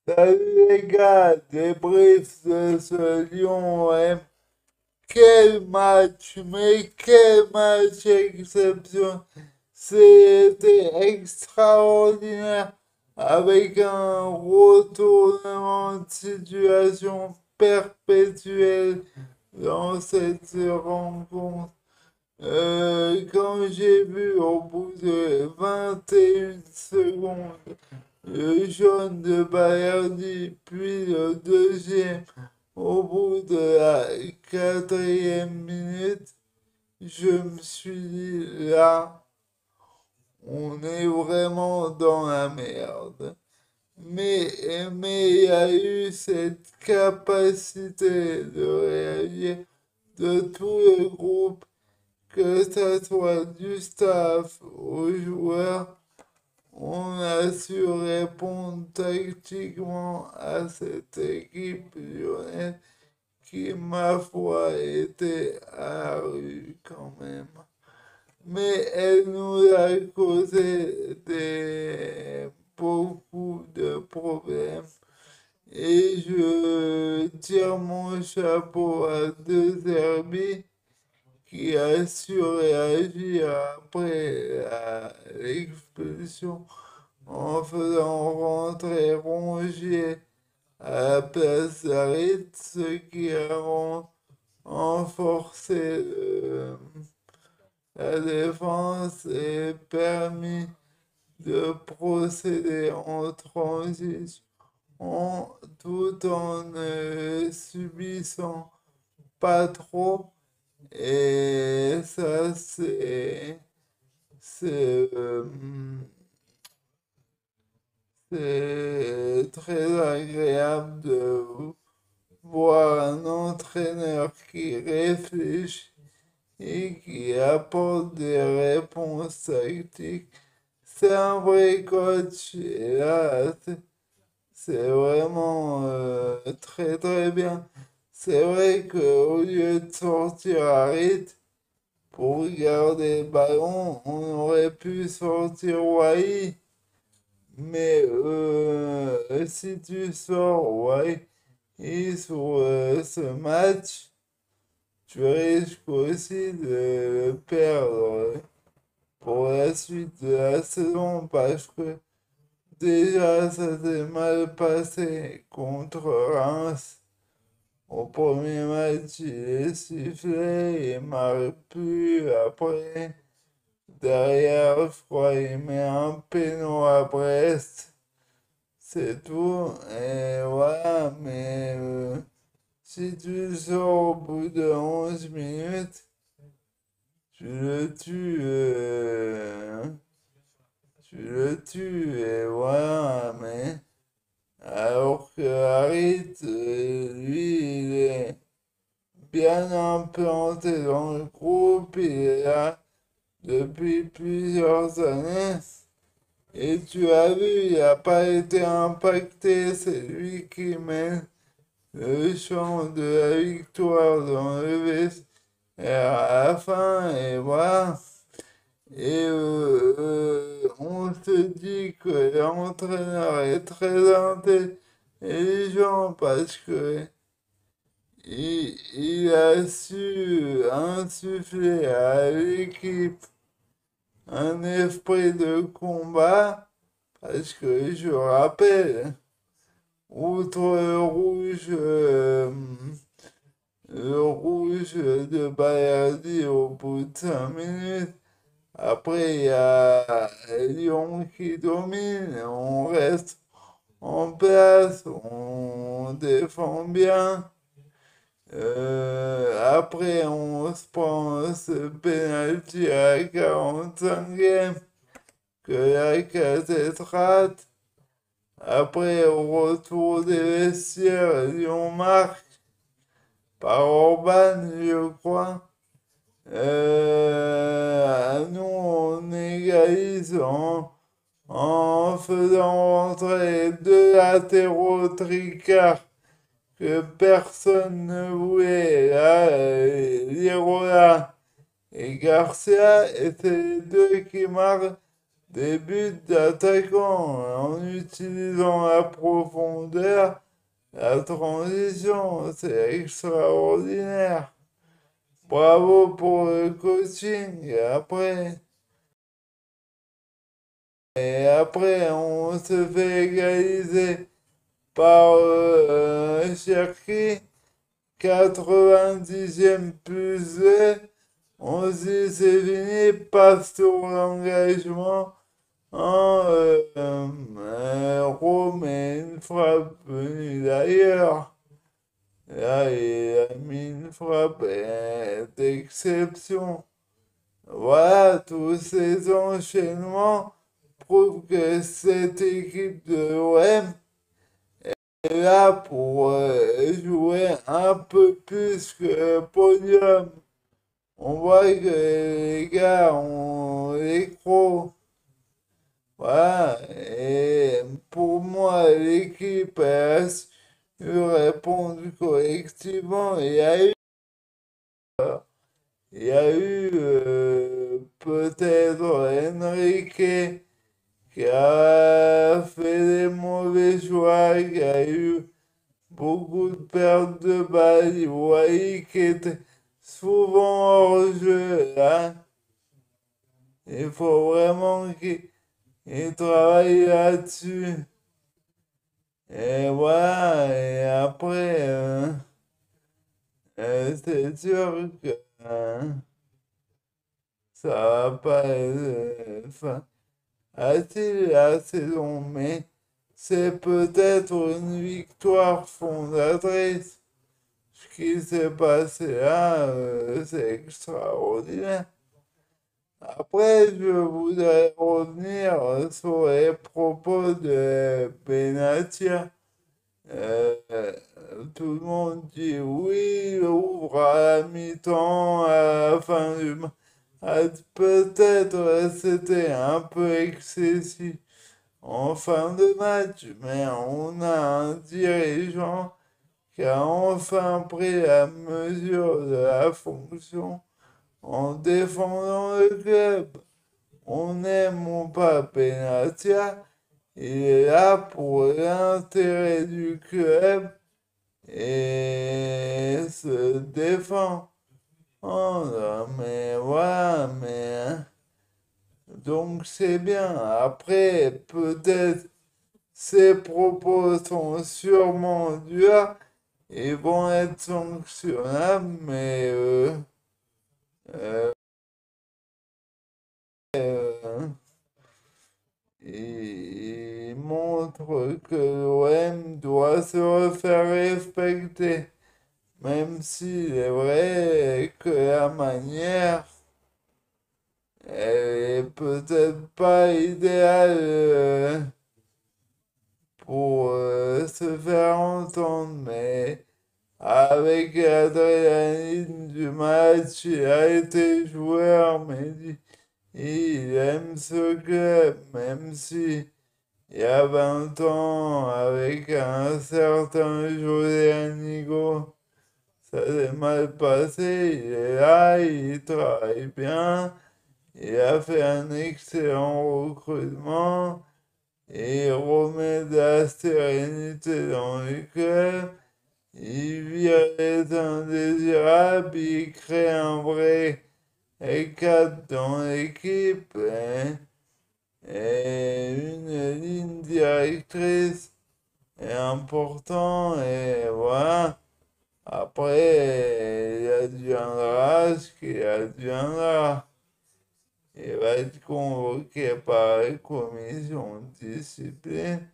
Salut les gars, débrief de ce Lyon-OM. Quel match, mais quel match exceptionnel. C'était extraordinaire avec un retournement de situation perpétuel dans cette rencontre. Quand j'ai vu au bout de 21 secondes le jaune de Balerdi, puis le deuxième au bout de la 4e minute, je me suis dit là, on est vraiment dans la merde. Mais il y a eu cette capacité de réagir de tout le groupe, que ce soit du staff aux joueurs. On a su répondre tactiquement à cette équipe lyonnaise qui, ma foi, était à la rue quand même. Mais elle nous a causé beaucoup de problèmes. Et je tire mon chapeau à De Zerbi qui a su réagir après l'expulsion en faisant rentrer Rongier à la place d'Harit, ce qui a renforcé la défense et permis de procéder en transition tout en ne subissant pas trop. Et ça, c'est très agréable de voir un entraîneur qui réfléchit et qui apporte des réponses tactiques. C'est un vrai coach et là, c'est vraiment très très bien. C'est vrai qu'au lieu de sortir à rythme pour garder le ballon, on aurait pu sortir Wai. Mais si tu sors Wai sur ce match, tu risques aussi de le perdre pour la suite de la saison parce que déjà ça s'est mal passé contre Reims. Au premier match, il est sifflé, il marque plus. Après, derrière, je crois, il met un péno à Brest. C'est tout. Et voilà, mais si tu sors au bout de 11 minutes, tu le tues. Tu le tues. Et voilà, mais. Alors que Harit, lui, il est bien implanté dans le groupe, il est là depuis plusieurs années. Et tu as vu, il n'a pas été impacté, c'est lui qui mène le chant de la victoire dans le vestiaire à la fin, et voilà. Et on se dit que l'entraîneur est très intelligent parce que il a su insuffler à l'équipe un esprit de combat parce que je rappelle, outre le rouge de Balerdi au bout de 5 minutes, après il y a Lyon qui domine, on reste en place, on défend bien. Après, on se prend ce penalty à la 45e que la casette rate. Après, au retour des vestiaires, Lyon marque par Orban, je crois. Nous, on égalise en faisant rentrer deux latéraux tricards que personne ne voulait. Là, Lirola et Garcia étaient les deux qui marquent des buts d'attaquants en utilisant la profondeur, la transition. C'est extraordinaire. Bravo pour le coaching. Et après, on se fait égaliser par Cherki, 90e plus 2. On se dit c'est fini, passe sur l'engagement en Rome et une frappe venue d'ailleurs. Là, il a mis une frappe d'exception. Voilà, tous ces enchaînements prouvent que cette équipe de l'OM est là pour jouer un peu plus que le podium. On voit que les gars ont les crocs. Voilà, et pour moi, l'équipe a su répondre collectivement. Il y a eu peut-être Enrique qui a fait des mauvais choix, qui a eu beaucoup de pertes de balles. Vous voyez qu'il était souvent hors jeu là. Il faut vraiment qu'il travaille là-dessus. Et voilà, et après, c'est sûr que ça va pas être facile la saison, mais c'est peut-être une victoire fondatrice. Ce qui s'est passé là, c'est extraordinaire. Après, je voudrais revenir sur les propos de Benatia. Tout le monde dit oui, il ouvre à la mi-temps, à la fin du match. Peut-être c'était un peu excessif en fin de match, mais on a un dirigeant qui a enfin pris la mesure de la fonction en défendant le club. On aime ou pas Benatia, il est là pour l'intérêt du club et se défend. Oh là, mais voilà, mais donc c'est bien. Après, peut-être ces propos sont sûrement durs et vont être sanctionnables, mais euh, euh, il montre que l'OM doit se refaire respecter, même s'il est vrai que la manière elle est peut-être pas idéale pour se faire entendre, mais avec l'adrénaline du match, il a été joueur, mais il aime ce club, même si il y a 20 ans, avec un certain José Anigo, ça s'est mal passé. Il est là, il travaille bien, il a fait un excellent recrutement, et il remet de la sérénité dans le club. Il vire les indésirables, il crée un vrai cadre dans l'équipe, hein. Et une ligne directrice est important et voilà. Après, il adviendra ce qu'il adviendra. Il va être convoqué par la commission de discipline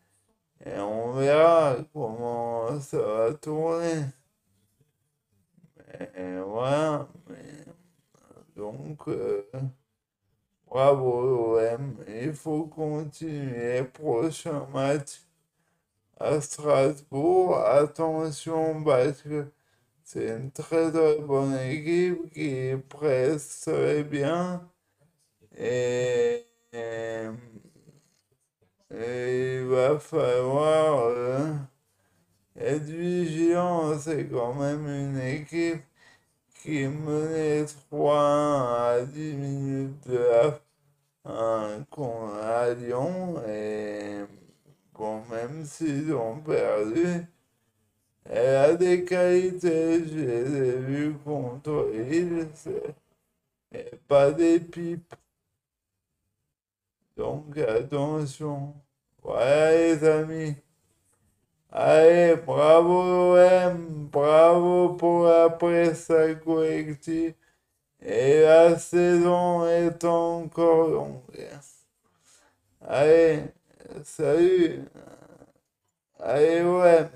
et on verra comment ça va tourner. Et voilà. Donc, bravo l'OM. Il faut continuer les prochains matchs à Strasbourg. Attention parce que c'est une très très bonne équipe qui presse très bien. Et, et- et il va falloir être vigilant. C'est quand même une équipe qui menait 3-1 à 10 minutes de la fin à Lyon et bon, même s'ils ont perdu, elle a des qualités, je les ai vus contre Lille, c'est pas des pipes, donc attention. Voilà les amis. Allez, bravo l'OM, bravo pour la presse collective. Et la saison est encore longue. Allez, salut. Allez, OM.